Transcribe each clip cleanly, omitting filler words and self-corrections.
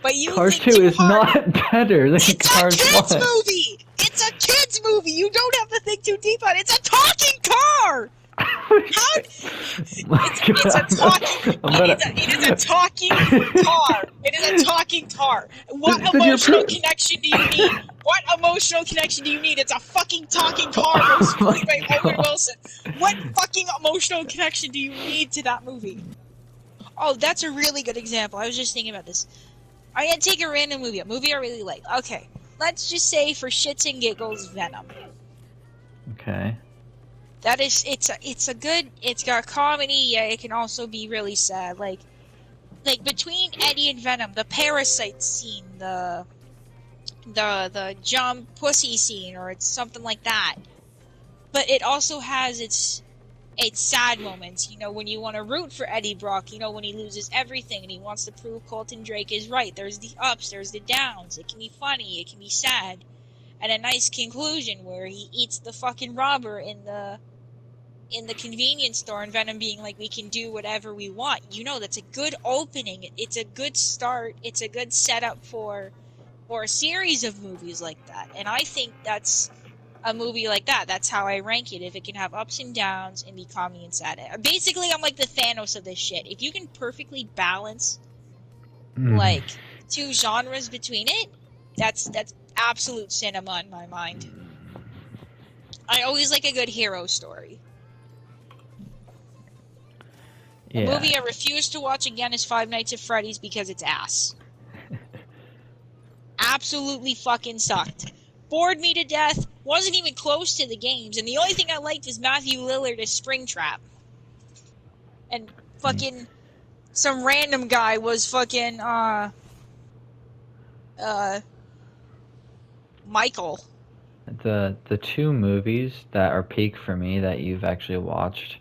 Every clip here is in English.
But you Cars think 2 too is hard. not better than It's Cars a kids 1. movie. It's a kids movie. You don't have to think too deep on it. It's a talking car. How? It's a talking. It is a talking car. It is a talking car. What Then you're emotional connection do you need? What emotional connection do you need? It's a fucking talking car, Oh my mostly by Owen God. Wilson. What fucking emotional connection do you need to that movie? Oh, that's a really good example. I was just thinking about this. I'm gonna take a random movie. A movie I really like. Okay, let's just say for shits and giggles, Venom. Okay. That is, it's a good. It's got comedy. Yeah, it can also be really sad. Like between Eddie and Venom, the parasite scene, the jump pussy scene, or it's something like that. But it also has its sad moments. You know, when you want to root for Eddie Brock. You know, when he loses everything and he wants to prove Colton Drake is right. There's the ups, there's the downs. It can be funny, it can be sad, and a nice conclusion where he eats the fucking robber in the convenience store, and Venom being like, we can do whatever we want. You know, that's a good opening. It's a good start. It's a good setup for a series of movies like that. And I think that's a movie like that. That's how I rank it. If it can have ups and downs and be comedy and sad. Basically, I'm like the Thanos of this shit. If you can perfectly balance like two genres between it, that's absolute cinema in my mind. I always like a good hero story. A movie I refuse to watch again is Five Nights at Freddy's because it's ass. Absolutely fucking sucked. Bored me to death. Wasn't even close to the games. And the only thing I liked was Matthew Lillard as Springtrap. And fucking some random guy was fucking, Michael. The two movies that are peak for me that you've actually watched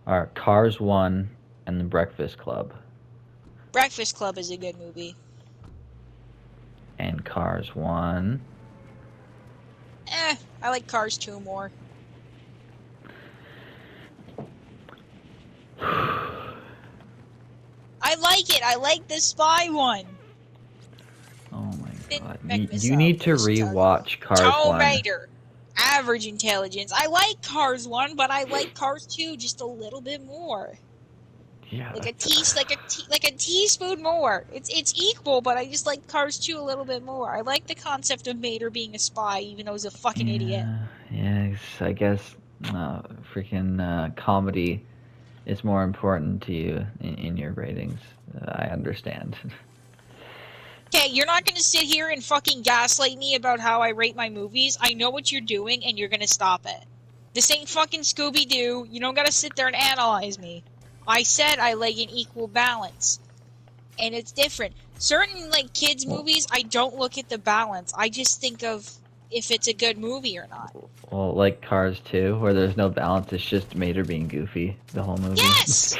are Cars 1 and The Breakfast Club. Breakfast Club is a good movie. And Cars 1. I like Cars 2 more. I like it. I like the spy one. Oh my God. You You need to rewatch Cars 1. Raider. Average intelligence. I like Cars 1, but I like Cars 2 just a little bit more. Yeah. Like a teaspoon more. It's equal, but I just like Cars 2 a little bit more. I like the concept of Mater being a spy, even though he's a fucking idiot. Yeah, I guess freaking comedy is more important to you in your ratings. I understand. Okay, you're not gonna sit here and fucking gaslight me about how I rate my movies. I know what you're doing, and you're gonna stop it. This ain't fucking Scooby-Doo. You don't gotta sit there and analyze me. I said I like an equal balance. And it's different. Certain, like, kids' movies, I don't look at the balance. I just think of if it's a good movie or not. Well, like Cars 2, where there's no balance, it's just Mater being goofy the whole movie. Yes!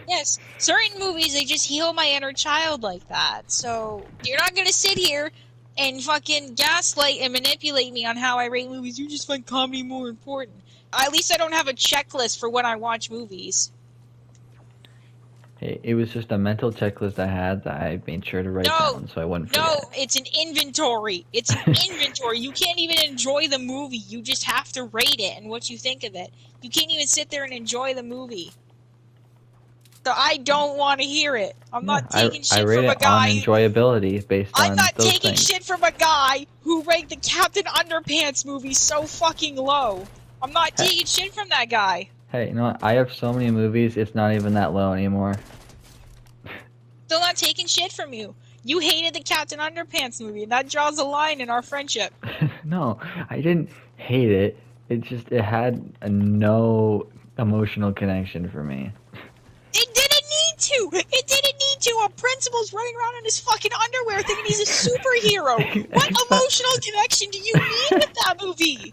Yes. Certain movies, they just heal my inner child like that. So, you're not gonna sit here and fucking gaslight and manipulate me on how I rate movies. You just find comedy more important. At least I don't have a checklist for when I watch movies. It was just a mental checklist I had that I made sure to write down so I wouldn't forget. No, it's an inventory. It's an inventory. You can't even enjoy the movie. You just have to rate it and what you think of it. You can't even sit there and enjoy the movie. So I don't want to hear it. I'm not taking shit from a guy. I rate it on enjoyability based on I'm not those taking things. shit from a guy who ranked the Captain Underpants movie so fucking low. I'm not taking shit from that guy. Hey, you know what? I have so many movies, it's not even that low anymore. Still not taking shit from you. You hated the Captain Underpants movie, and that draws a line in our friendship. No, I didn't hate it. It had no emotional connection for me. It didn't need to! It didn't need to! A principal's running around in his fucking underwear thinking he's a superhero! What emotional connection do you need with that movie?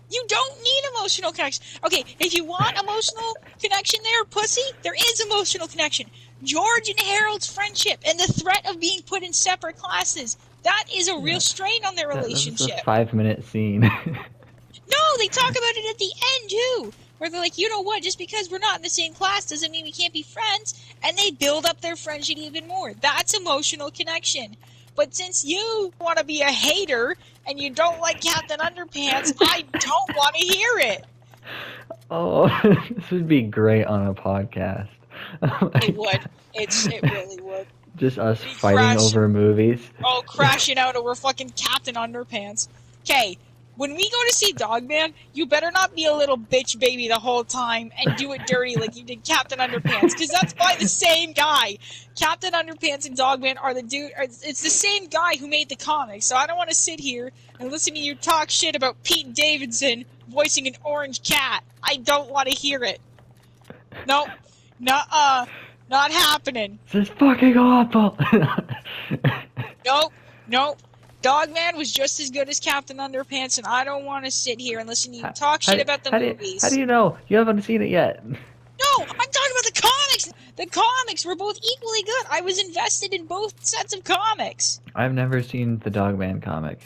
You don't need emotional connection. Okay, if you want emotional connection there, pussy, there is emotional connection. George and Harold's friendship and the threat of being put in separate classes. That is a real strain on their relationship. That's a 5-minute scene. No, they talk about it at the end, too. where they're like, you know what, just because we're not in the same class doesn't mean we can't be friends, and they build up their friendship even more. That's emotional connection. But since you want to be a hater and you don't like Captain Underpants, I don't want to hear it. Oh, this would be great on a podcast. It would. It really would. Just us We'd fighting over movies. Oh, crashing out over fucking Captain Underpants. Okay, when we go to see Dogman, you better not be a little bitch baby the whole time and do it dirty like you did Captain Underpants, because that's by the same guy. Captain Underpants and Dogman are the dude. It's the same guy who made the comics. So I don't want to sit here and listen to you talk shit about Pete Davidson voicing an orange cat. I don't want to hear it. Nope. Not happening. This is fucking awful. Nope. Dogman was just as good as Captain Underpants, and I don't want to sit here and listen to you talk shit about the movies. How do you know? You haven't seen it yet. No, I'm talking about the comics. The comics were both equally good. I was invested in both sets of comics. I've never seen the Dogman comic.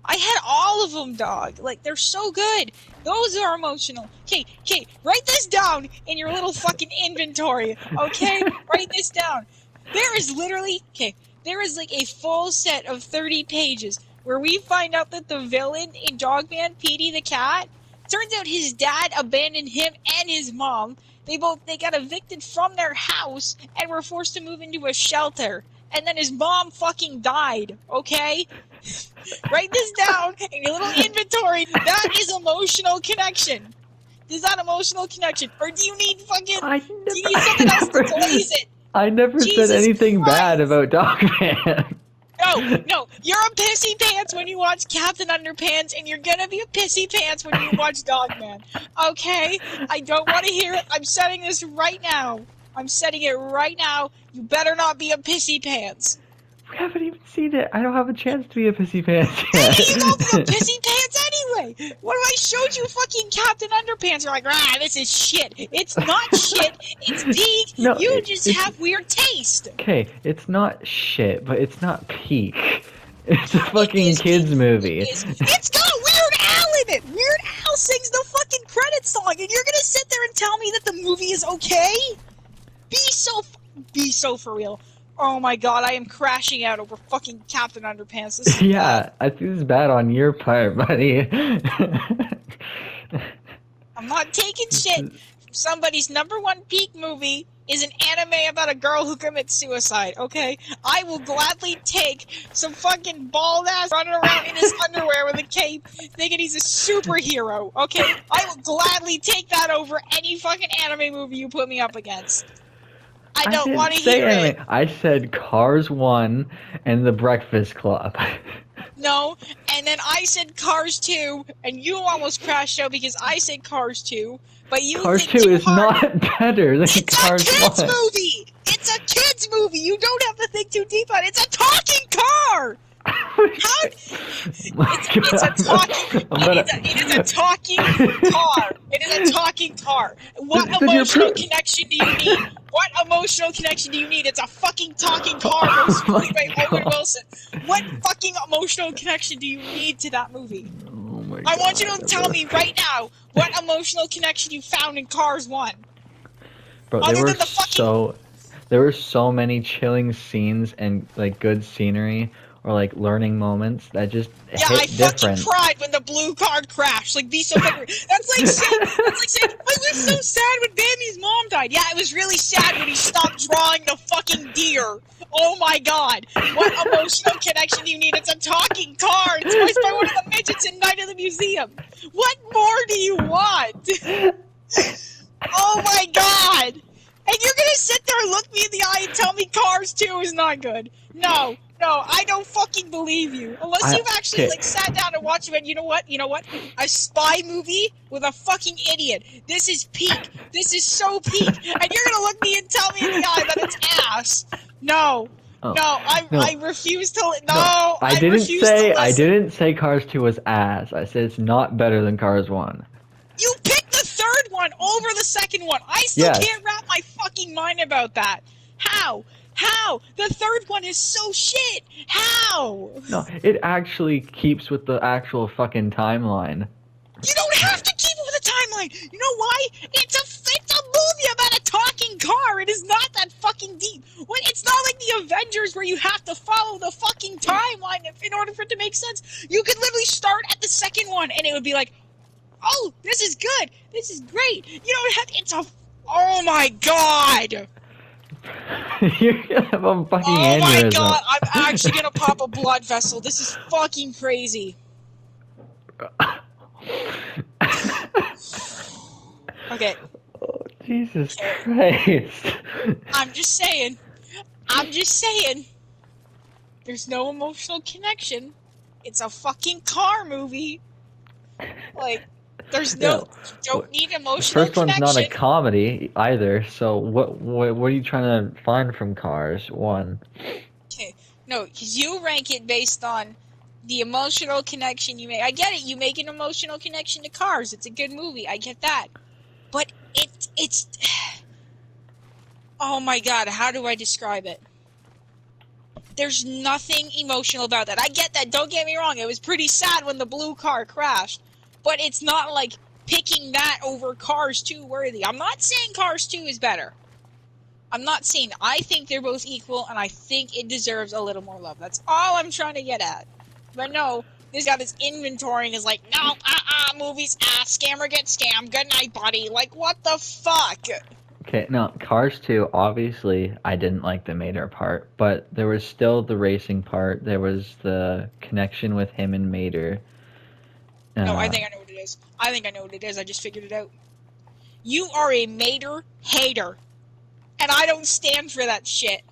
I had all of them, dog. Like, they're so good. Those are emotional. Okay, write this down in your little fucking inventory, okay? Write this down. There is literally, there is like a full set of 30 pages where we find out that the villain in Dogman, Petey the cat, turns out his dad abandoned him and his mom. They got evicted from their house and were forced to move into a shelter. And then his mom fucking died, okay? Write this down in your little inventory. That is emotional connection. Is that emotional connection? Or do you need fucking... do you need something else to glaze it? I never said anything bad about Dogman. No, you're a pissy pants when you watch Captain Underpants, and you're gonna be a pissy pants when you watch Dogman. Okay? I don't want to hear it. I'm setting this right now. I'm setting it right now. You better not be a pissy pants. We haven't even seen it. I don't have a chance to be a pissy pants yet. Hey, you don't be a pissy pants anyway. What if I showed you fucking Captain Underpants? You're like, this is shit. It's not shit. It's peak. No, you just have weird taste. Okay, it's not shit, but it's not peak. It's a fucking kids movie. It's got Weird Al in it. Weird Al sings the fucking credit song, and you're gonna sit there and tell me that the movie is okay? Be so for real. Oh my god, I am crashing out over fucking Captain Underpants. This is yeah, I think this is bad on your part, buddy. I'm not taking shit. Somebody's #1 peak movie is an anime about a girl who commits suicide, okay? I will gladly take some fucking bald ass running around in his underwear with a cape thinking he's a superhero, okay? I will gladly take that over any fucking anime movie you put me up against. I don't want to hear it. I said Cars 1 and The Breakfast Club. No, and then I said Cars 2, and you almost crashed out because I said Cars 2, but you Cars think 2 is not better than Cars 1. It's a kids movie! It's a kids movie! You don't have to think too deep on it. It's a talking car! It's a talking car. It is a talking car. What emotional connection do you need? What emotional connection do you need? It's a fucking talking car voiced by Owen Wilson. What fucking emotional connection do you need to that movie? Oh my God, I want you to tell me right now what emotional connection you found in Cars 1. Bro, there were so many chilling scenes and like good scenery or like learning moments that just hit different. Fucking cried when the blue card crashed. Like, be so fucking... That's like saying, I was so sad when Bambi's mom died. Yeah, it was really sad when he stopped drawing the fucking deer. Oh my god. What emotional connection do you need? It's a talking car. It's voiced by one of the midgets in Night of the Museum. What more do you want? Oh my god. And you're gonna sit there and look me in the eye and tell me Cars 2 is not good. No, I don't fucking believe you. Unless you've actually sat down and watched it. You know what? A spy movie with a fucking idiot. This is peak. This is so peak. And you're gonna look me and tell me in the eye that it's ass. No. I refuse to. I didn't say Cars 2 was ass. I said it's not better than Cars 1. You picked the third one over the second one. I still can't wrap my fucking mind about that. How? The third one is so shit. How? No, it actually keeps with the actual fucking timeline. You don't have to keep it with the timeline. You know why? It's a movie about a talking car. It is not that fucking deep. It's not like the Avengers where you have to follow the fucking timeline in order for it to make sense. You could literally start at the second one, and it would be like, oh, this is good. This is great. You know, it's a... Oh my god! You're gonna have a fucking aneurysm. Oh my god, I'm actually gonna pop a blood vessel. This is fucking crazy. Okay. Oh, Jesus Christ. I'm just saying. There's no emotional connection. It's a fucking car movie. Like, there's no... You don't need emotional connection. The first one's not a comedy either, so what are you trying to find from Cars 1? Okay. No, because you rank it based on the emotional connection you make. I get it, you make an emotional connection to Cars. It's a good movie, I get that. But it's... Oh my god, how do I describe it? There's nothing emotional about that. I get that, don't get me wrong, it was pretty sad when the blue car crashed. But it's not like picking that over Cars 2 worthy. I'm not saying Cars 2 is better. I'm not saying... I think they're both equal, and I think it deserves a little more love. That's all I'm trying to get at. But no, this guy this inventory and is like, no, movies, scammer gets scammed, good night, buddy. Like, what the fuck? Okay, no, Cars 2, obviously, I didn't like the Mater part, but there was still the racing part. There was the connection with him and Mater. No, I think I know what it is. I just figured it out. You are a Mater hater. And I don't stand for that shit.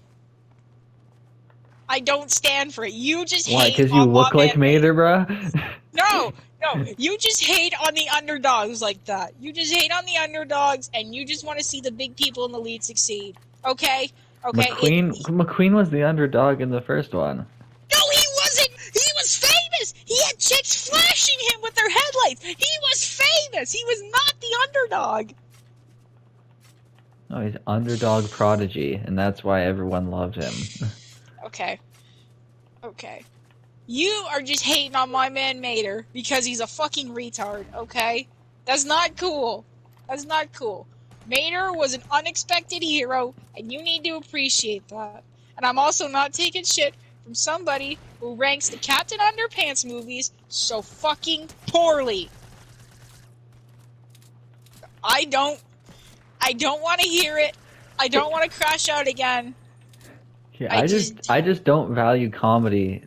I don't stand for it. You just hate... Why, because you look like Mater, bruh? No, you just hate on the underdogs like that. You just hate on the underdogs, and you just want to see the big people in the lead succeed. Okay? Okay? McQueen was the underdog in the first one. No, he wasn't! He was famous! He had chicks flashing him with their headlights! He was famous! He was not the underdog! No, he's underdog prodigy, and that's why everyone loves him. Okay. You are just hating on my man Mater because he's a fucking retard, okay? That's not cool. Mater was an unexpected hero, and you need to appreciate that. And I'm also not taking shit from somebody who ranks the Captain Underpants movies so fucking poorly. I don't want to hear it. I don't want to crash out again. Yeah, I just don't value comedy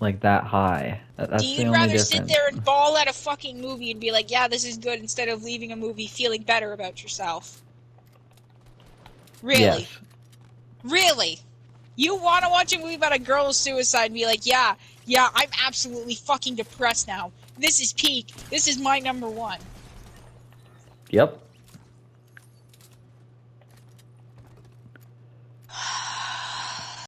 like that high. That's Do you the only rather difference. sit there and bawl at a fucking movie and be like, yeah, this is good, instead of leaving a movie feeling better about yourself? Really? Yes. Really? You want to watch a movie about a girl's suicide and be like, yeah, I'm absolutely fucking depressed now. This is peak. This is my number one. Yep.